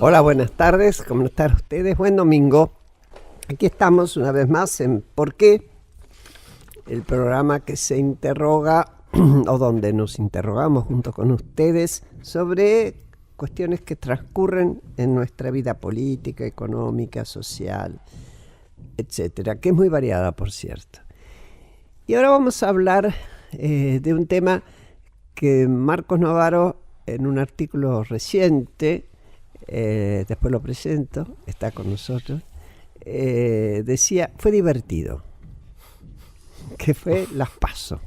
Hola, buenas tardes, ¿cómo están ustedes? Buen domingo. Aquí estamos una vez más en ¿Por qué? El programa que se interroga o donde nos interrogamos junto con ustedes sobre cuestiones que transcurren en nuestra vida política, económica, social, etcétera, que es muy variada, por cierto. Y ahora vamos a hablar de un tema que Marcos Novaro, en un artículo reciente, después lo presento, está con nosotros, decía, fue divertido, que fue las PASO.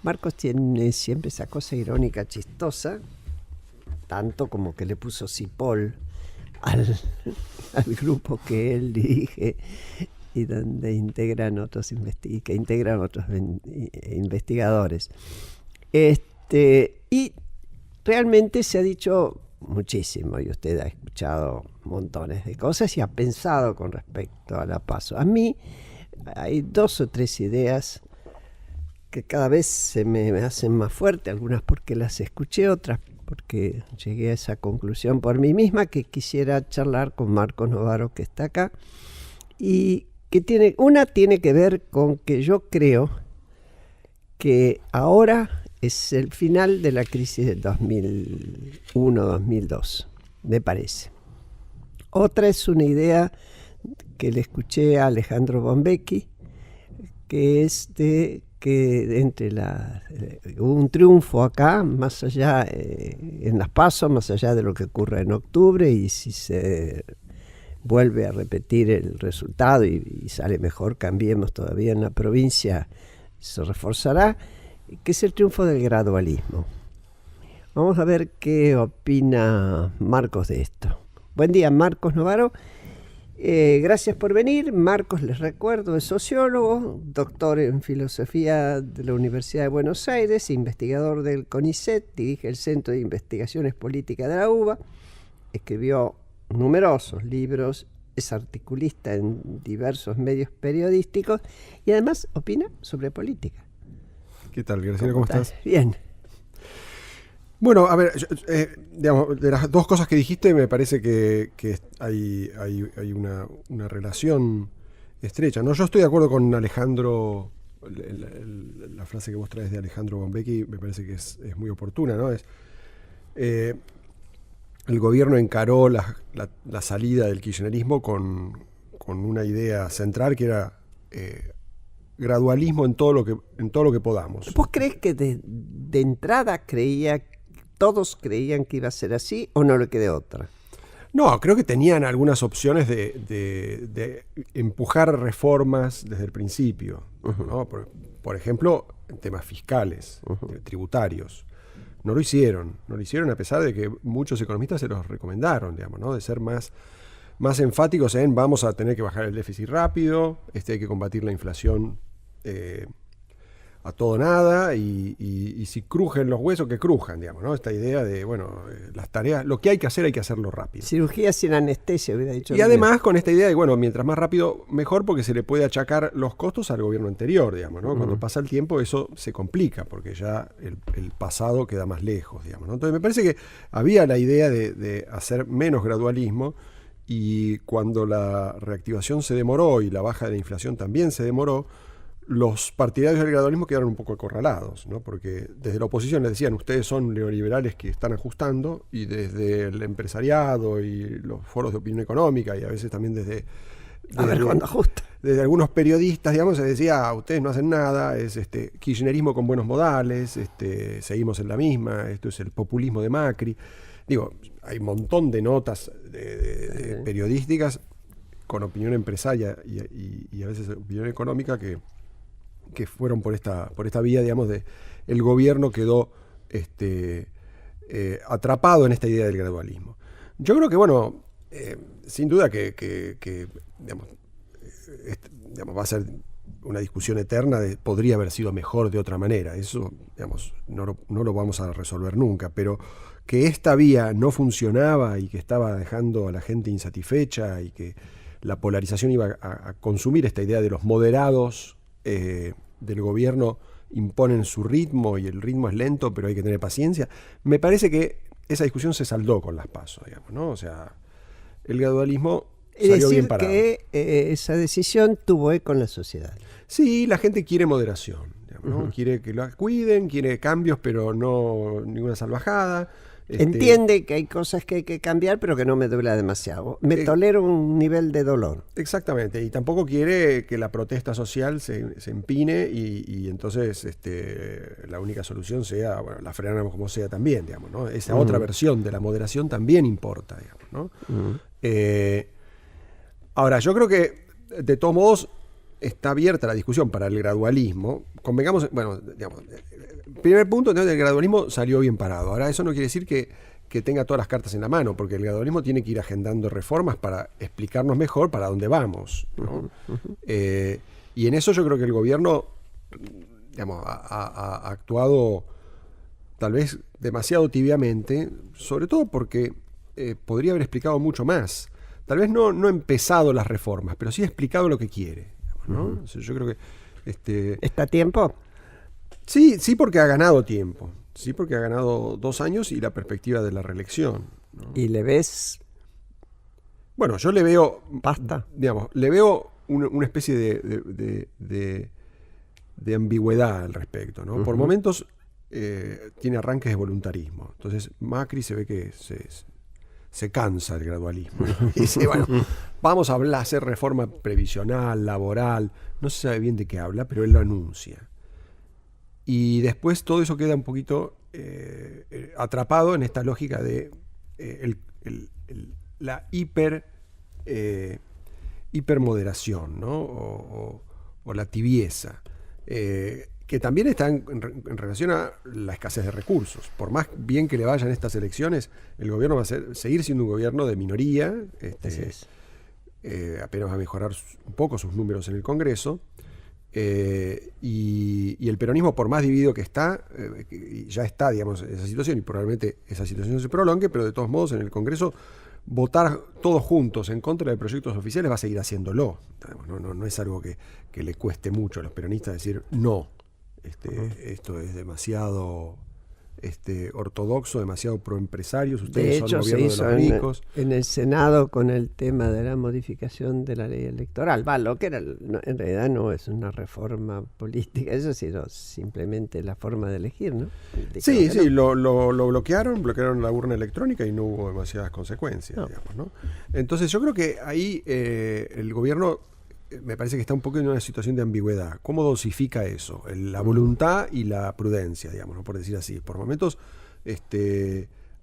Marcos tiene siempre esa cosa irónica, chistosa, tanto como que le puso Cipoll al grupo que él dirige y donde integran otros investigadores. Y realmente se ha dicho muchísimo, y usted ha escuchado montones de cosas y ha pensado con respecto a la PASO. A mí hay 2 o 3 ideas que cada vez se me hacen más fuertes, algunas porque las escuché, otras porque llegué a esa conclusión por mí misma, que quisiera charlar con Marcos Novaro, que está acá, y que tiene que ver con que yo creo que ahora es el final de la crisis del 2001-2002, me parece. Otra es una idea que le escuché a Alejandro Bonvecchi, que es de que hubo un triunfo acá, más allá, en las PASO, más allá de lo que ocurra en octubre, y si se vuelve a repetir el resultado y sale mejor, cambiemos todavía en la provincia, se reforzará, que es el triunfo del gradualismo. Vamos a ver qué opina Marcos de esto. Buen día, Marcos Novaro. Gracias por venir. Marcos, les recuerdo, es sociólogo, doctor en filosofía de la Universidad de Buenos Aires, investigador del CONICET, dirige el Centro de Investigaciones Políticas de la UBA, escribió numerosos libros, es articulista en diversos medios periodísticos y además opina sobre política. ¿Qué tal, Graciela? ¿Cómo estás? Bien. Bueno, a ver, digamos, de las 2 cosas que dijiste, me parece que hay una relación estrecha, ¿no? Yo estoy de acuerdo con Alejandro, la frase que vos traes de Alejandro Bonvecchi me parece que es muy oportuna, ¿no? El gobierno encaró la salida del kirchnerismo con una idea central que era gradualismo en todo lo que podamos. ¿Vos crees que de entrada todos creían que iba a ser así o no le quedó otra? No, creo que tenían algunas opciones de empujar reformas desde el principio, ¿no? Por ejemplo, en temas fiscales, tributarios. No lo hicieron a pesar de que muchos economistas se los recomendaron, digamos, ¿no? De ser más enfáticos en vamos a tener que bajar el déficit rápido, hay que combatir la inflación a todo nada, y si crujen los huesos, que crujan, digamos, ¿no? Esta idea de, bueno, las tareas, lo que hay que hacerlo rápido. Cirugía sin anestesia, hubiera dicho. Y además con esta idea de, bueno, mientras más rápido, mejor, porque se le puede achacar los costos al gobierno anterior, digamos, ¿no? Cuando pasa el tiempo eso se complica, porque ya el pasado queda más lejos, digamos, ¿no? Entonces me parece que había la idea de hacer menos gradualismo, y cuando la reactivación se demoró y la baja de la inflación también se demoró, los partidarios del gradualismo quedaron un poco acorralados, ¿no? Porque desde la oposición les decían, ustedes son neoliberales que están ajustando, y desde el empresariado y los foros de opinión económica, y a veces también desde cuando ajusta. Desde algunos periodistas, digamos, se decía, ustedes no hacen nada, es kirchnerismo con buenos modales, seguimos en la misma, esto es el populismo de Macri. Digo, hay un montón de notas periodísticas con opinión empresaria y a veces opinión económica que fueron por esta vía, digamos, de el gobierno quedó atrapado en esta idea del gradualismo. Yo creo que, bueno, sin duda que digamos, va a ser una discusión eterna podría haber sido mejor de otra manera. Eso, digamos, no lo vamos a resolver nunca, pero que esta vía no funcionaba y que estaba dejando a la gente insatisfecha y que la polarización iba a consumir esta idea de los moderados del gobierno imponen su ritmo y el ritmo es lento, pero hay que tener paciencia. Me parece que esa discusión se saldó con las PASO, digamos, ¿no? O sea, el gradualismo Es salió decir, bien parado. que esa decisión tuvo eco en la sociedad. Sí, la gente quiere moderación, digamos, ¿no? Quiere que la cuiden, quiere cambios, pero no ninguna salvajada. Entiende que hay cosas que hay que cambiar, pero que no me duela demasiado. Me tolero un nivel de dolor. Exactamente, y tampoco quiere que la protesta social se empine y entonces la única solución sea, bueno, la frenamos como sea también, digamos, ¿no? Esa otra versión de la moderación también importa, digamos, ¿no? Ahora, yo creo que de todos modos está abierta la discusión para el gradualismo. Convengamos, bueno, digamos, primer punto, entonces el gradualismo salió bien parado. Ahora, eso no quiere decir que tenga todas las cartas en la mano, porque el gradualismo tiene que ir agendando reformas para explicarnos mejor para dónde vamos, ¿no? Y en eso yo creo que el gobierno, digamos, ha actuado tal vez demasiado tibiamente, sobre todo porque podría haber explicado mucho más. Tal vez no empezado las reformas, pero sí ha explicado lo que quiere, ¿no? O sea, yo creo que ¿Está a tiempo? Sí, porque ha ganado tiempo. Sí, porque ha ganado 2 años y la perspectiva de la reelección, ¿no? ¿Y le ves Bueno, yo le veo, pasta? digamos, le veo una especie de ambigüedad al respecto, ¿no? Por momentos tiene arranques de voluntarismo. Entonces Macri se ve que se cansa del gradualismo, ¿no? Y dice, bueno, vamos a hacer reforma previsional, laboral. No se sabe bien de qué habla, pero él lo anuncia. Y después todo eso queda un poquito atrapado en esta lógica de la hipermoderación, ¿no? O la tibieza, que también está en relación a la escasez de recursos. Por más bien que le vayan estas elecciones, el gobierno va a seguir siendo un gobierno de minoría, apenas va a mejorar un poco sus números en el Congreso. Y el peronismo, por más dividido que está, ya está, digamos, en esa situación, y probablemente esa situación se prolongue, pero de todos modos en el Congreso votar todos juntos en contra de proyectos oficiales va a seguir haciéndolo. No es algo que le cueste mucho a los peronistas decir no, esto es demasiado ortodoxo, demasiado proempresarios, ustedes De son hecho, el se gobierno de hizo los ricos. en el Senado con el tema de la modificación de la ley electoral. Lo que era, en realidad no es una reforma política, eso sino simplemente la forma de elegir, ¿no? Sí, lo bloquearon la urna electrónica y no hubo demasiadas consecuencias, digamos, ¿no? Entonces yo creo que ahí el gobierno me parece que está un poco en una situación de ambigüedad. ¿Cómo dosifica eso? La voluntad y la prudencia, digamos, ¿no? Por decir así. Por momentos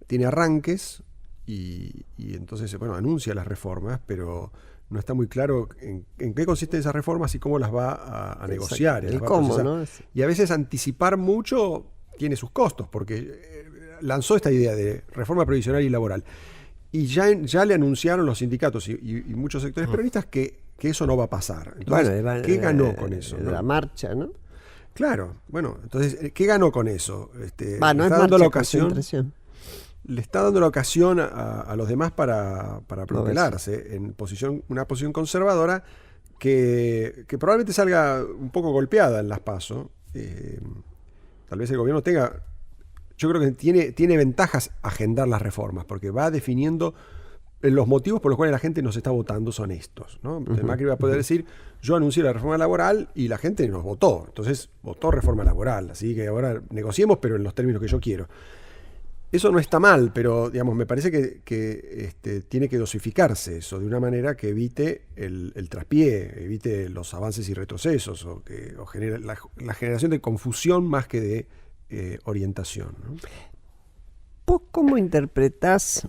tiene arranques y entonces, bueno, anuncia las reformas, pero no está muy claro en qué consisten esas reformas y cómo las va a negociar. El cómo, ¿no? Y a veces anticipar mucho tiene sus costos, porque lanzó esta idea de reforma previsional y laboral. Y ya le anunciaron los sindicatos y muchos sectores peronistas que eso no va a pasar. Entonces, bueno, ¿qué ganó con eso? La marcha, ¿no? Claro, bueno, entonces, ¿qué ganó con eso? No le es está dando marcha, la ocasión, concentración. le está dando la ocasión a los demás para propelarse en una posición conservadora que probablemente salga un poco golpeada en las PASO. Tal vez el gobierno tenga... Yo creo que tiene ventajas agendar las reformas, porque va definiendo los motivos por los cuales la gente nos está votando son estos, ¿no? Entonces Macri va a poder decir, yo anuncié la reforma laboral y la gente nos votó. Entonces votó reforma laboral, así que ahora negociemos, pero en los términos que yo quiero. Eso no está mal, pero digamos, me parece que tiene que dosificarse eso de una manera que evite el traspié, evite los avances y retrocesos, o genere la generación de confusión más que de orientación, ¿no? ¿Vos cómo interpretás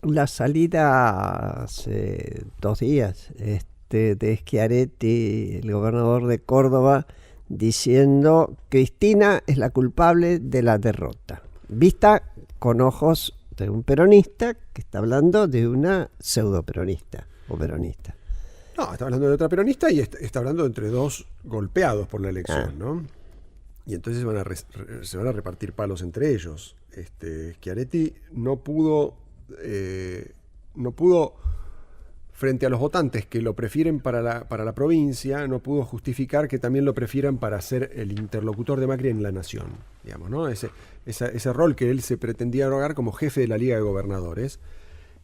la salida hace 2 días de Schiaretti, el gobernador de Córdoba, diciendo Cristina es la culpable de la derrota, vista con ojos de un peronista que está hablando de una pseudo-peronista o peronista? No, está hablando de otra peronista y está hablando entre dos golpeados por la elección, ¿no? Y entonces se van a repartir palos entre ellos. Schiaretti no pudo frente a los votantes que lo prefieren para la provincia, no pudo justificar que también lo prefieran para ser el interlocutor de Macri en la nación, digamos, ¿no? Ese rol que él se pretendía arrogar como jefe de la Liga de Gobernadores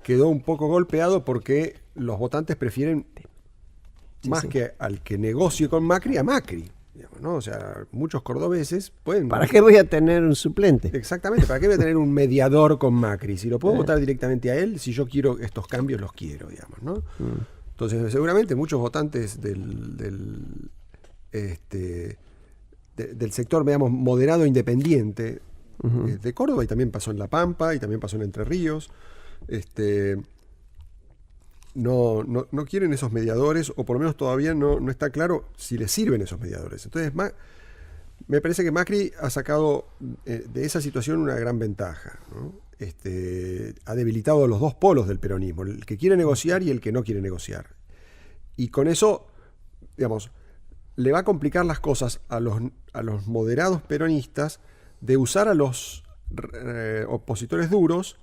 quedó un poco golpeado porque los votantes prefieren más que al que negocie con Macri, a Macri, digamos, ¿no? O sea, muchos cordobeses pueden... ¿Para qué voy a tener un suplente? Exactamente, ¿para qué voy a tener un mediador con Macri? Si lo puedo votar directamente a él, si yo quiero estos cambios, los quiero, digamos, ¿no? Entonces, seguramente muchos votantes del sector, digamos, moderado e independiente de Córdoba, y también pasó en La Pampa, y también pasó en Entre Ríos, no quieren esos mediadores, o por lo menos todavía no está claro si les sirven esos mediadores. Entonces, me parece que Macri ha sacado de esa situación una gran ventaja, ¿no? Ha debilitado los dos polos del peronismo, el que quiere negociar y el que no quiere negociar. Y con eso, digamos, le va a complicar las cosas a los moderados peronistas de usar a los opositores duros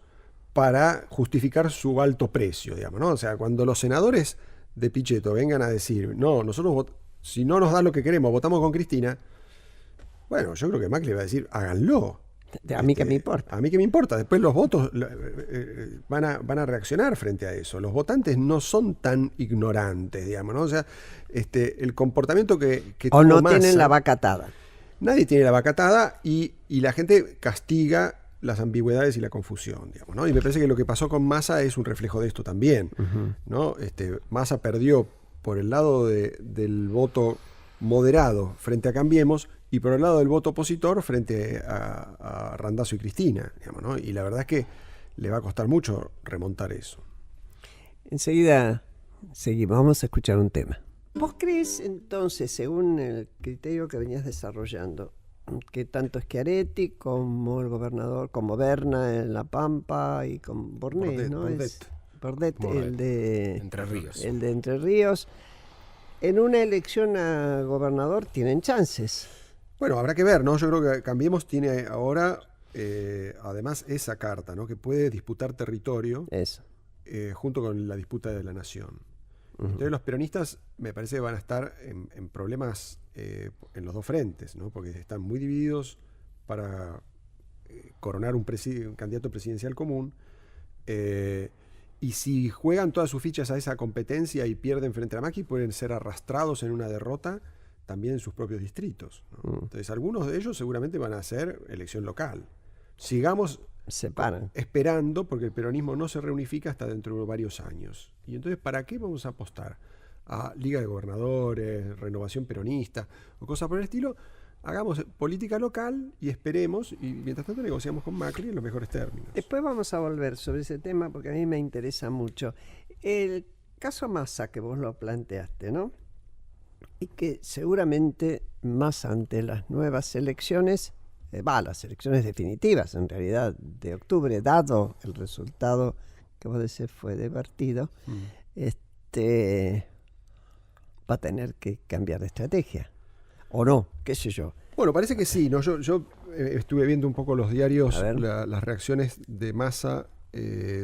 para justificar su alto precio, digamos, ¿no? O sea, cuando los senadores de Pichetto vengan a decir, no, nosotros si no nos da lo que queremos, votamos con Cristina, bueno, yo creo que Macri va a decir, háganlo. A mí que me importa. A mí que me importa. Después los votos van a reaccionar frente a eso. Los votantes no son tan ignorantes, digamos, ¿no? O sea, el comportamiento que o no Massa, tienen la vaca atada. Nadie tiene la vaca atada y la gente castiga las ambigüedades y la confusión, digamos, ¿no? Y me parece que lo que pasó con Massa es un reflejo de esto también, ¿no? Massa perdió por el lado del voto moderado frente a Cambiemos y por el lado del voto opositor frente a Randazzo y Cristina, digamos, ¿no? Y la verdad es que le va a costar mucho remontar eso. Enseguida seguimos, vamos a escuchar un tema. ¿Vos crees entonces, según el criterio que venías desarrollando, que tanto Schiaretti como el gobernador, como Berna en La Pampa y con Bornet, ¿no? Bordet, el de Entre Ríos. El de Entre Ríos, en una elección a gobernador tienen chances? Bueno, habrá que ver, ¿no? Yo creo que Cambiemos tiene ahora, además, esa carta, ¿no? Que puede disputar territorio junto con la disputa de la nación. Entonces los peronistas me parece que van a estar en problemas en los dos frentes, ¿no? Porque están muy divididos para coronar un candidato presidencial común. Y si juegan todas sus fichas a esa competencia y pierden frente a Macri, pueden ser arrastrados en una derrota también en sus propios distritos, ¿no? Entonces algunos de ellos seguramente van a hacer elección local. Sigamos esperando, porque el peronismo no se reunifica hasta dentro de varios años. Y entonces, ¿para qué vamos a apostar? A Liga de Gobernadores, Renovación Peronista o cosas por el estilo. Hagamos política local y esperemos, y mientras tanto negociamos con Macri en los mejores términos. Después vamos a volver sobre ese tema porque a mí me interesa mucho. El caso Massa, que vos lo planteaste, ¿no? Y que seguramente más ante las nuevas elecciones, las elecciones definitivas en realidad de octubre, dado el resultado que vos decís fue divertido, va a tener que cambiar de estrategia. ¿O no? ¿Qué sé yo? Bueno, parece que sí, ¿no? Yo estuve viendo un poco los diarios, las reacciones de Massa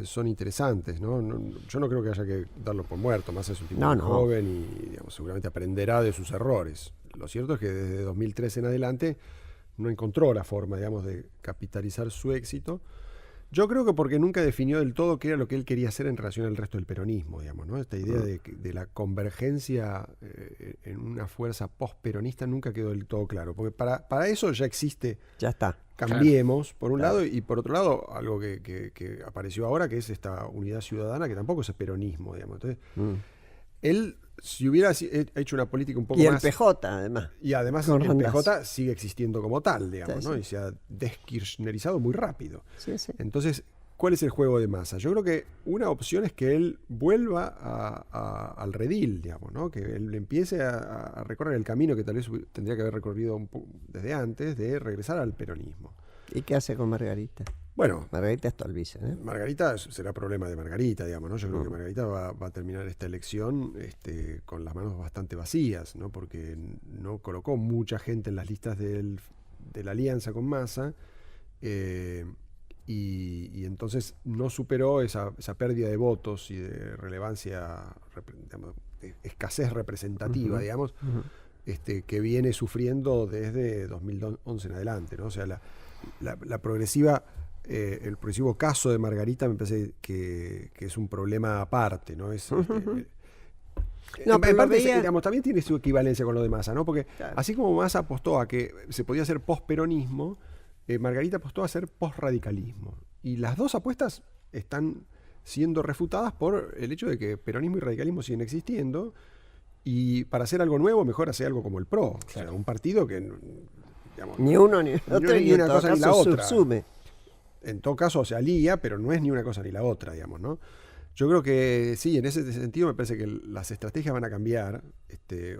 son interesantes, ¿no? Yo no creo que haya que darlo por muerto. Massa es un tipo muy joven y, digamos, seguramente aprenderá de sus errores. Lo cierto es que desde 2013 en adelante no encontró la forma, digamos, de capitalizar su éxito. Yo creo que porque nunca definió del todo qué era lo que él quería hacer en relación al resto del peronismo, digamos, ¿no? Esta idea de la convergencia en una fuerza post-peronista nunca quedó del todo claro, porque para eso ya existe. Ya está. Cambiemos, por un lado, y por otro lado, algo que apareció ahora, que es esta unidad ciudadana, que tampoco es peronismo, digamos. Entonces, él, si hubiera hecho una política un poco más... Y el PJ, además. Y además el PJ sigue existiendo como tal, digamos, ¿no? Y se ha deskirchnerizado muy rápido. Sí. Entonces, ¿cuál es el juego de Massa? Yo creo que una opción es que él vuelva al redil, digamos, ¿no? Que él empiece a recorrer el camino que tal vez tendría que haber recorrido desde antes, de regresar al peronismo. ¿Y qué hace con Margarita? Bueno, Margarita es Tolbice, ¿eh? Margarita será problema de Margarita, digamos, ¿no? Yo creo que Margarita va a terminar esta elección con las manos bastante vacías, ¿no? Porque no colocó mucha gente en las listas de la alianza con Massa, y entonces no superó esa pérdida de votos y de relevancia, digamos, de escasez representativa, digamos, que viene sufriendo desde 2011 en adelante, ¿no? O sea, la progresiva, el progresivo caso de Margarita me parece que es un problema aparte, ¿no? En parte, digamos, también tiene su equivalencia con lo de Massa, ¿no? Porque así como Massa apostó a que se podía hacer posperonismo, Margarita apostó a hacer posradicalismo. Y las dos apuestas están siendo refutadas por el hecho de que peronismo y radicalismo siguen existiendo. Y para hacer algo nuevo, mejor hacer algo como el PRO. Claro. O sea, un partido que, digamos, ni uno ni el otro, ni una cosa ni la otra. Subsume. En todo caso se alía, pero no es ni una cosa ni la otra, digamos, ¿no? Yo creo que sí, en ese sentido me parece que las estrategias van a cambiar.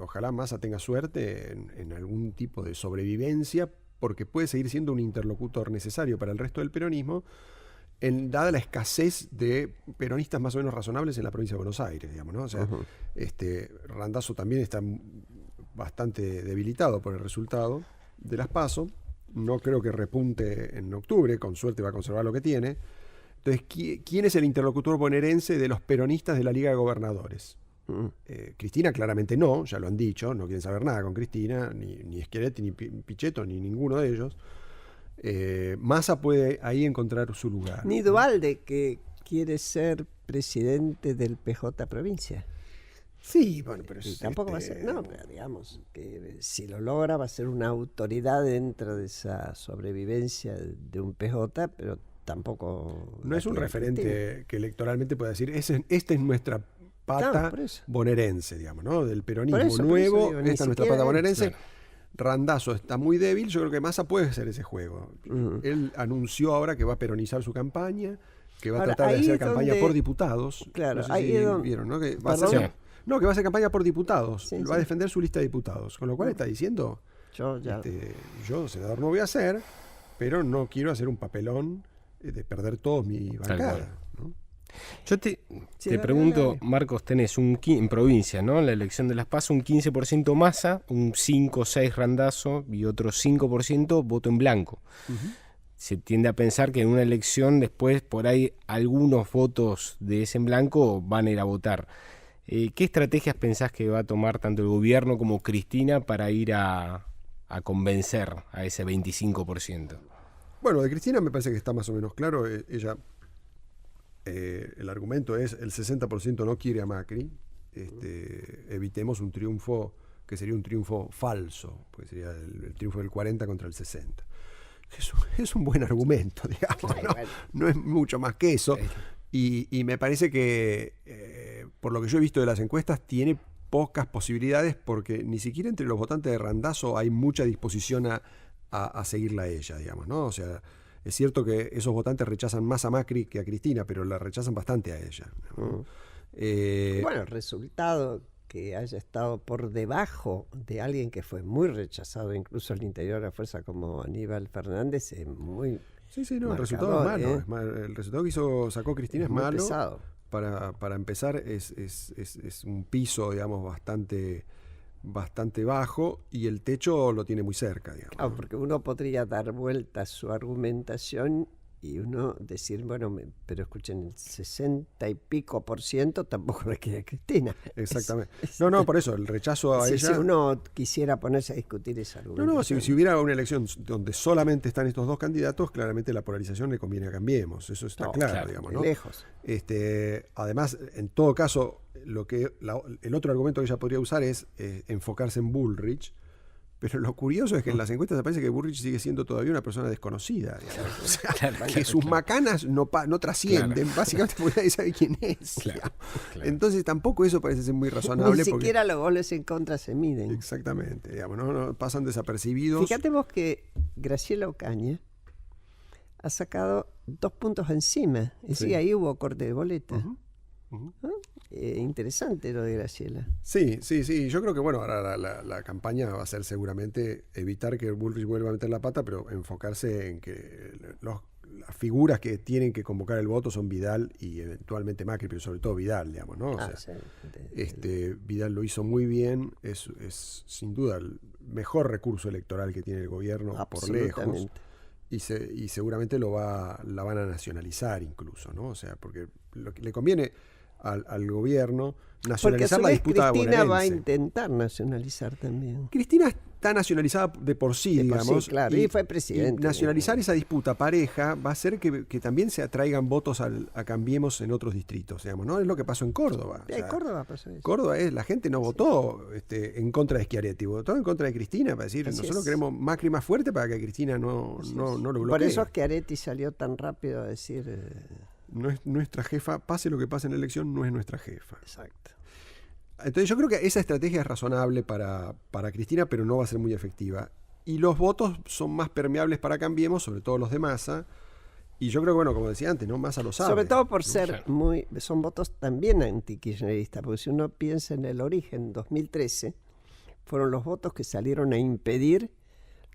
Ojalá Massa tenga suerte en algún tipo de sobrevivencia, porque puede seguir siendo un interlocutor necesario para el resto del peronismo, dada la escasez de peronistas más o menos razonables en la provincia de Buenos Aires, digamos, ¿no? O sea, Randazzo también está bastante debilitado por el resultado de las PASO. No creo que repunte en octubre, con suerte va a conservar lo que tiene. Entonces, ¿quién es el interlocutor bonaerense de los peronistas de la Liga de Gobernadores? Cristina claramente no, ya lo han dicho, no quieren saber nada con Cristina, ni Schiaretti, ni Pichetto, ni ninguno de ellos. Massa puede ahí encontrar su lugar. Ni Duhalde, que quiere ser presidente del PJ Provincia. Sí, bueno, pero tampoco va a ser, no, pero digamos que si lo logra va a ser una autoridad dentro de esa sobrevivencia de un PJ, pero tampoco... No es un referente que electoralmente pueda decir, esta es nuestra pata bonaerense, digamos, ¿no? Del peronismo nuevo, esta es nuestra pata bonaerense. Claro. Randazzo está muy débil, yo creo que Massa puede hacer ese juego. Él anunció ahora que va a peronizar su campaña, que va a tratar de hacer campaña por diputados. Claro, no sé si vieron, ¿no? Que va a hacer, que va a hacer campaña por diputados, va a defender su lista de diputados, con lo cual está diciendo, yo senador no voy a ser, pero no quiero hacer un papelón de perder todos mi bancada, ¿no? Yo te pregunto, Marcos, tenés en provincia, ¿no? La elección de las PASO, un 15% Massa, un 5 o 6 Randazzo y otro 5% voto en blanco. Se tiende a pensar que en una elección después por ahí algunos votos de ese en blanco van a ir a votar. ¿Qué estrategias pensás que va a tomar tanto el gobierno como Cristina para ir a convencer a ese 25%? Bueno, de Cristina me parece que está más o menos claro. Ella... el argumento es el 60% no quiere a Macri, evitemos un triunfo que sería un triunfo falso, porque sería el triunfo del 40 contra el 60. Es un buen argumento, digamos, no es mucho más que eso, y me parece que por lo que yo he visto de las encuestas tiene pocas posibilidades, porque ni siquiera entre los votantes de Randazzo hay mucha disposición a seguirla a ella, digamos, ¿no? O sea, es cierto que esos votantes rechazan más a Macri que a Cristina, pero la rechazan bastante a ella, ¿no? Bueno, el resultado que haya estado por debajo de alguien que fue muy rechazado, incluso al interior de la fuerza, como Aníbal Fernández, es muy... el resultado es malo. El resultado que sacó Cristina es malo. Pesado. Para empezar, es un piso, digamos, bastante bajo, y el techo lo tiene muy cerca, digamos. Claro, porque uno podría dar vuelta a su argumentación y uno decir, bueno, pero escuchen, el 60 y pico % tampoco le quiere a Cristina. Exactamente. Por eso, el rechazo a ella... Si uno quisiera ponerse a discutir ese argumento. Si hubiera una elección donde solamente están estos dos candidatos, claramente la polarización le conviene a Cambiemos, eso está claro, digamos, ¿no? Lejos. Además, en todo caso, el otro argumento que ella podría usar es enfocarse en Bullrich, pero lo curioso es que en las encuestas me parece que Bullrich sigue siendo todavía una persona desconocida, digamos. O sea, que sus macanas no trascienden, básicamente porque nadie sabe quién es. Claro. Entonces tampoco eso parece ser muy razonable. Ni siquiera los goles en contra se miden. Exactamente, digamos, no pasan desapercibidos. Fíjate vos que Graciela Ocaña ha sacado 2 puntos encima, es decir, ahí hubo corte de boleta. Interesante lo de Graciela. Sí, yo creo que ahora la campaña va a ser seguramente evitar que Bullrich vuelva a meter la pata, pero enfocarse en que las figuras que tienen que convocar el voto son Vidal y eventualmente Macri, pero sobre todo Vidal, digamos, ¿no? Vidal lo hizo muy bien, es sin duda el mejor recurso electoral que tiene el gobierno por lejos. y seguramente la van a nacionalizar incluso, ¿no? O sea, porque lo que le conviene al gobierno nacionalizar la disputa bonaerense. Cristina va a intentar nacionalizar también. Cristina está nacionalizada de por sí, digamos. Sí, claro, y fue presidente. Y nacionalizar esa disputa pareja va a hacer que también se atraigan votos a Cambiemos en otros distritos, digamos, ¿no? Es lo que pasó en Córdoba. En Córdoba pasó eso. Córdoba la gente no votó en contra de Schiaretti, votó en contra de Cristina para decir, nosotros queremos Macri más fuerte para que Cristina no lo bloquee. Por eso Schiaretti salió tan rápido a decir... No es nuestra jefa, pase lo que pase en la elección, no es nuestra jefa. Exacto. Entonces yo creo que esa estrategia es razonable para Cristina, pero no va a ser muy efectiva. Y los votos son más permeables para Cambiemos, sobre todo los de Massa. Y yo creo que, bueno, como decía antes, ¿no? Massa lo sabe. Sobre todo por ser son votos también anti-kirchneristas, porque si uno piensa en el origen, 2013, fueron los votos que salieron a impedir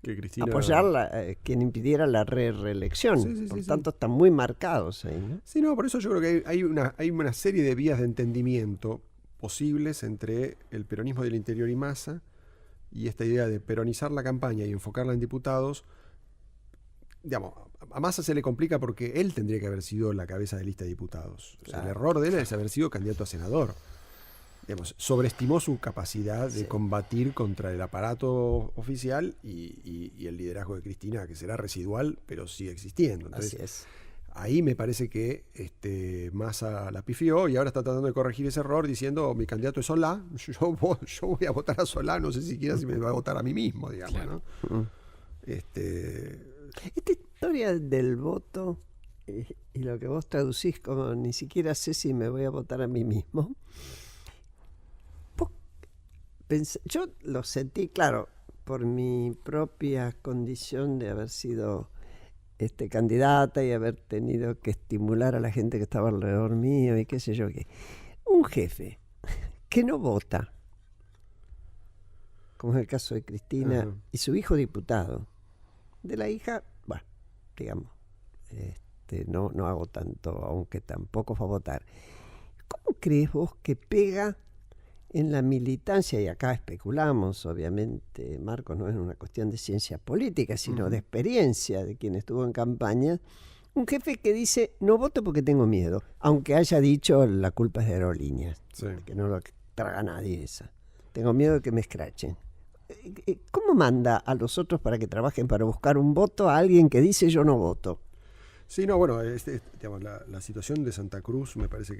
que Cristina... apoyar quien impidiera la reelección. Por tanto, están muy marcados ahí, ¿no? Sí, no, por eso yo creo que hay una serie de vías de entendimiento posibles entre el peronismo del interior y Massa, y esta idea de peronizar la campaña y enfocarla en diputados. Digamos, a Massa se le complica porque él tendría que haber sido la cabeza de lista de diputados. Claro. O sea, el error de él es haber sido candidato a senador. Digamos, sobreestimó su capacidad de combatir contra el aparato oficial y el liderazgo de Cristina, que será residual, pero sigue existiendo. Entonces, así es. Ahí me parece que Massa la pifió y ahora está tratando de corregir ese error diciendo, mi candidato es Solá, yo voy a votar a Solá, no sé siquiera si me va a votar a mí mismo, digamos, claro. ¿No? Esta historia del voto y lo que vos traducís como ni siquiera sé si me voy a votar a mí mismo, yo lo sentí, claro, por mi propia condición de haber sido candidata y haber tenido que estimular a la gente que estaba alrededor mío y qué sé yo qué. Un jefe que no vota, como es el caso de Cristina, y su hijo diputado. De la hija, bueno, digamos, no hago tanto, aunque tampoco fue a votar. ¿Cómo crees vos que pega en la militancia? Y acá especulamos, obviamente, Marcos, no es una cuestión de ciencia política, sino de experiencia de quien estuvo en campaña. Un jefe que dice, no voto porque tengo miedo, aunque haya dicho la culpa es de Aerolíneas, que no lo traga nadie esa. Tengo miedo de que me escrachen. ¿Cómo manda a los otros para que trabajen para buscar un voto a alguien que dice yo no voto? Sí, no, bueno, digamos, la situación de Santa Cruz me parece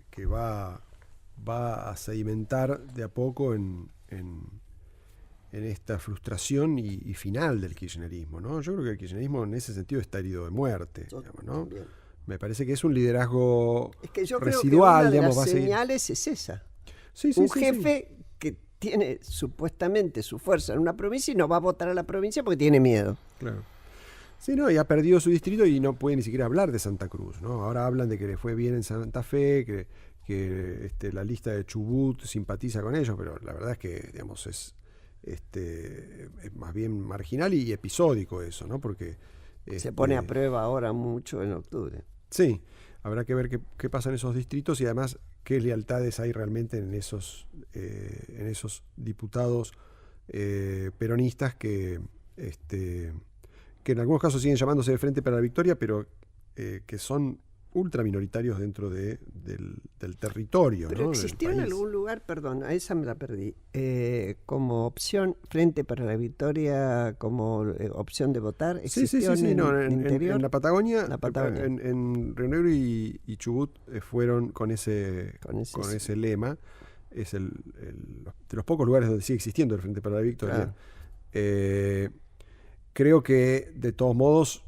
que va a sedimentar de a poco en esta frustración y final del kirchnerismo, ¿no? Yo creo que el kirchnerismo en ese sentido está herido de muerte, digamos, ¿no? Me parece que es un liderazgo residual, creo que una de digamos, las señales es esa. Un jefe que tiene supuestamente su fuerza en una provincia y no va a votar a la provincia porque tiene miedo. Claro. Sí, no, y ha perdido su distrito y no puede ni siquiera hablar de Santa Cruz, ¿no? Ahora hablan de que le fue bien en Santa Fe, que la lista de Chubut simpatiza con ellos, pero la verdad es que, digamos, es más bien marginal y episódico eso, ¿no? Porque se pone a prueba ahora mucho en octubre. Sí, habrá que ver qué pasa en esos distritos y además qué lealtades hay realmente en esos diputados peronistas que en algunos casos siguen llamándose de Frente para la Victoria, pero que son ultraminoritarios dentro del territorio. Pero ¿no? existió en algún lugar, perdón, a esa me la perdí, como opción Frente para la Victoria, como opción de votar. ¿Existió en el interior? En la Patagonia, en Río Negro y Chubut fueron con ese lema. Es de los pocos lugares donde sigue existiendo el Frente para la Victoria. Claro. Creo que, de todos modos,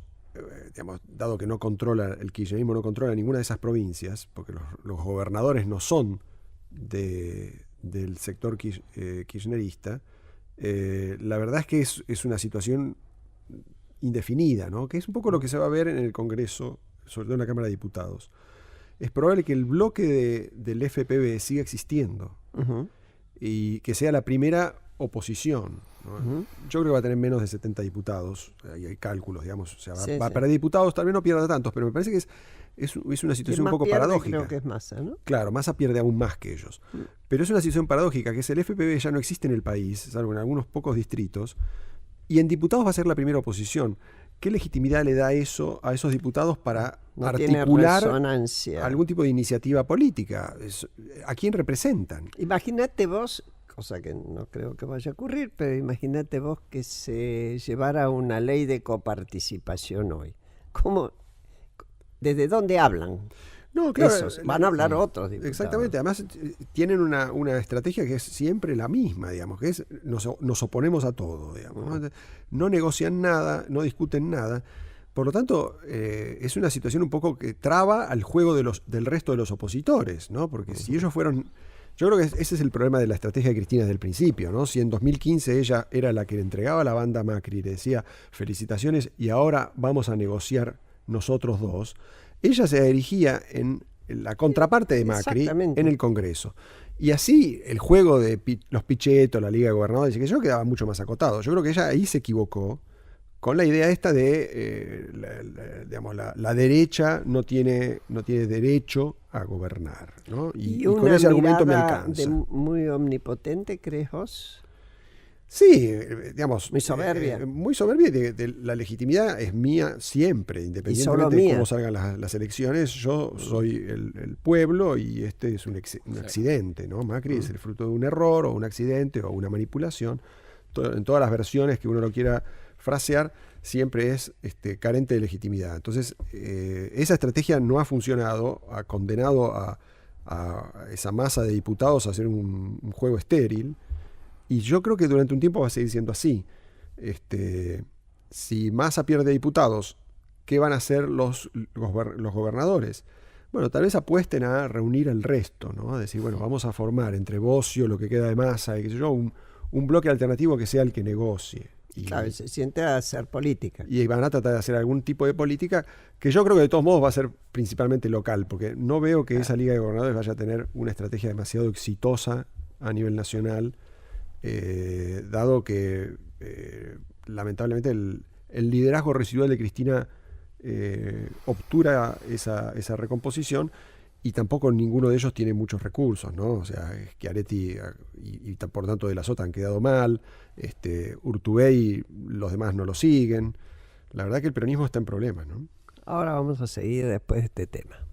digamos, dado que el kirchnerismo no controla ninguna de esas provincias, porque los gobernadores no son del sector kirchnerista, la verdad es que es una situación indefinida, ¿no? Que es un poco lo que se va a ver en el Congreso, sobre todo en la Cámara de Diputados. Es probable que el bloque del FPV siga existiendo y que sea la primera oposición, ¿no? Yo creo que va a tener menos de 70 diputados, ahí hay cálculos, digamos, o sea, va a perder diputados, tal vez no pierda tantos, pero me parece que es una situación un poco paradójica. Creo que es Massa, ¿no? Claro, Massa pierde aún más que ellos. Pero es una situación paradójica, que es el FPV ya no existe en el país, salvo en algunos pocos distritos, y en diputados va a ser la primera oposición. ¿qué legitimidad le da eso a esos diputados para No articular tiene resonancia. algún tipo de iniciativa política? ¿A quién representan? Imagínate vos, cosa que no creo que vaya a ocurrir, pero imagínate vos que se llevara una ley de coparticipación hoy. ¿Cómo? ¿Desde dónde hablan? No, claro, Esos, van a hablar otros diputados. Exactamente, además tienen una estrategia que es siempre la misma, digamos, que es nos oponemos a todo, digamos, ¿no? No negocian nada, no discuten nada. Por lo tanto, es una situación un poco que traba al juego del resto de los opositores, ¿no? Porque si ellos fueron... Yo creo que ese es el problema de la estrategia de Cristina desde el principio, ¿no? Si en 2015 ella era la que le entregaba la banda a Macri y le decía felicitaciones y ahora vamos a negociar nosotros dos, ella se erigía en la contraparte de Macri en el Congreso. Y así el juego de los Pichetto, la Liga de Gobernadores, que yo quedaba mucho más acotado. Yo creo que ella ahí se equivocó con la idea esta de, la derecha no tiene derecho a gobernar, ¿no? Y con ese argumento me alcanza. Muy omnipotente, ¿crees vos? Sí, digamos... Muy soberbia. Muy soberbia. La legitimidad es mía siempre, independientemente de cómo salgan las elecciones. Yo soy el pueblo y este es un accidente, ¿no? Macri es el fruto de un error o un accidente o una manipulación. En todas las versiones que uno lo quiera frasear, siempre es carente de legitimidad. Entonces, esa estrategia no ha funcionado, ha condenado a esa masa de diputados a hacer un juego estéril. Y yo creo que durante un tiempo va a seguir siendo así. Si Massa pierde diputados, ¿qué van a hacer los gobernadores? Bueno, tal vez apuesten a reunir al resto, ¿no? A decir, bueno, vamos a formar entre Bosio, lo que queda de Massa, y qué sé yo, un bloque alternativo que sea el que negocie. Y, claro, se siente a hacer política. Y van a tratar de hacer algún tipo de política que yo creo que de todos modos va a ser principalmente local, porque no veo que esa Liga de Gobernadores vaya a tener una estrategia demasiado exitosa a nivel nacional. Dado que lamentablemente el liderazgo residual de Cristina obtura esa recomposición y tampoco ninguno de ellos tiene muchos recursos, ¿no? O sea, Schiaretti y por tanto De la Sota han quedado mal, Urtubey, los demás no lo siguen. La verdad que el peronismo está en problemas, ¿no? Ahora vamos a seguir después de este tema.